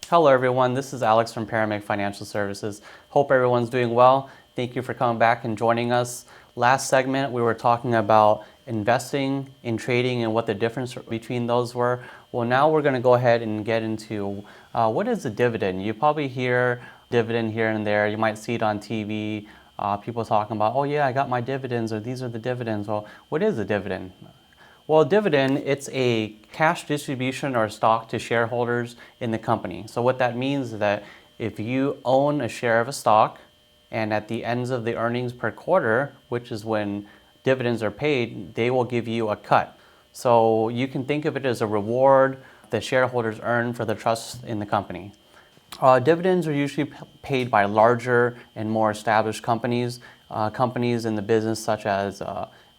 Hello everyone, this is Alex from Paramedic Financial Services. Hope everyone's doing well. Thank you for coming back and joining us. Last segment we were talking about investing in trading and what the difference between those were. Well, now we're going to go ahead and get into what is a dividend. You probably hear dividend here and there. You might see it on TV. People talking about, oh yeah, I got my dividends, or these are the dividends. Well, what is a dividend? Well, a dividend, it's a cash distribution or stock to shareholders in the company. So what that means is that if you own a share of a stock and at the ends of the earnings per quarter, which is when dividends are paid, they will give you a cut. So you can think of it as a reward the shareholders earn for the trust in the company. Dividends are usually paid by larger and more established companies, companies in the business such as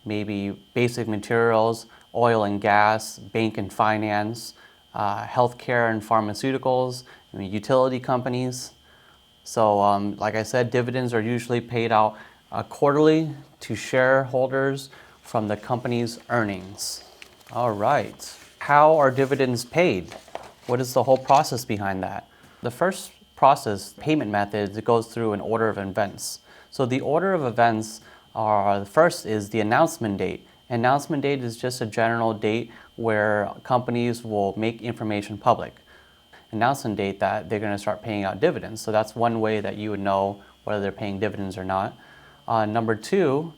maybe basic materials, oil and gas, bank and finance, healthcare and pharmaceuticals, utility companies. So like I said, dividends are usually paid out quarterly to shareholders from the company's earnings. All right. How are dividends paid? What is the whole process behind that? The first process, payment methods, it goes through an order of events. So the order of events are, the first is the announcement date. Announcement date is just a general date where companies will make information public. Announcement date that they're going to start paying out dividends. So that's one way that you would know whether they're paying dividends or not. Number two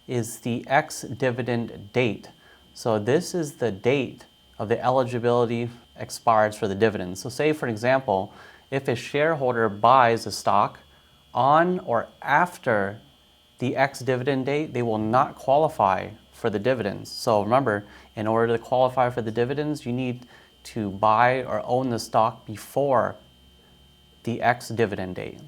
is the ex-dividend date. So this is the date of the eligibility expires for the dividends. So say, for example, if a shareholder buys a stock on or after the ex-dividend date, they will not qualify for the dividends. So remember, in order to qualify for the dividends, you need to buy or own the stock before the ex-dividend date.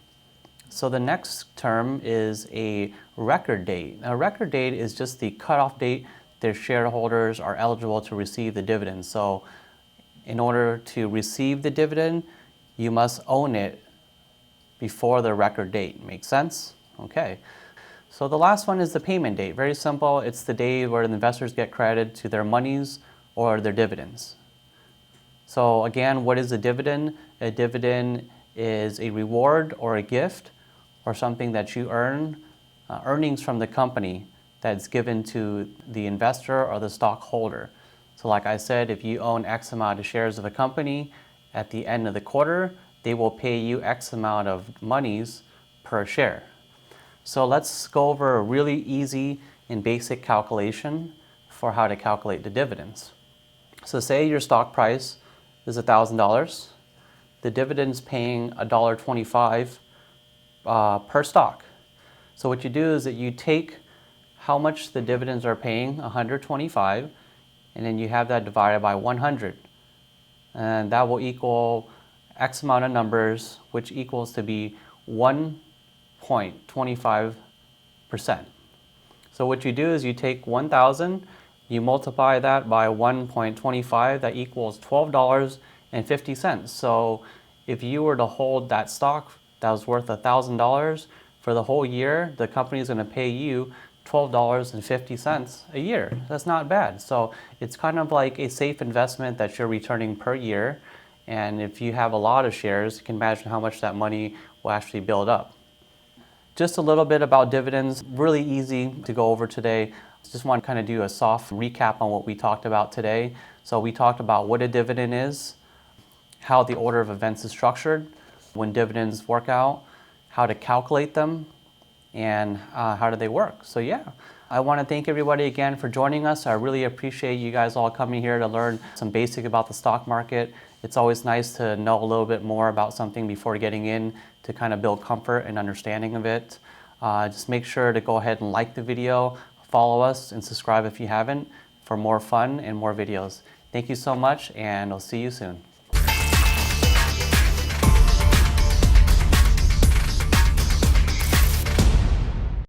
So the next term is a record date. A record date is just the cutoff date their shareholders are eligible to receive the dividends. So in order to receive the dividend, you must own it before the record date. Make sense? Okay. So the last one is the payment date. Very simple. It's the day where the investors get credited to their monies or their dividends. So again, what is a dividend? A dividend is a reward or a gift or something that you earn, earnings from the company that's given to the investor or the stockholder. So like I said, if you own X amount of shares of a company, at the end of the quarter, they will pay you X amount of monies per share. So let's go over a really easy and basic calculation for how to calculate the dividends. So say your stock price is $1,000. The dividend's paying $1.25 per stock. So what you do is that you take how much the dividends are paying, 125, and then you have that divided by 100. And that will equal X amount of numbers, which equals to be 1.25%. So what you do is you take 1,000, you multiply that by 1.25, that equals $12.50. So if you were to hold that stock that was worth $1,000 for the whole year, the company is going to pay you $12.50 a year. That's not bad. So it's kind of like a safe investment that you're returning per year. And if you have a lot of shares, you can imagine how much that money will actually build up. Just a little bit about dividends, really easy to go over today. Just want to kind of do a soft recap on what we talked about today. So we talked about what a dividend is, how the order of events is structured, when dividends work out, how to calculate them, and how do they work. So yeah, I want to thank everybody again for joining us. I really appreciate you guys all coming here to learn some basic about the stock market. It's always nice to know a little bit more about something before getting in to kind of build comfort and understanding of it. Just make sure to go ahead and like the video, follow us, and subscribe if you haven't for more fun and more videos. Thank you so much, and I'll see you soon.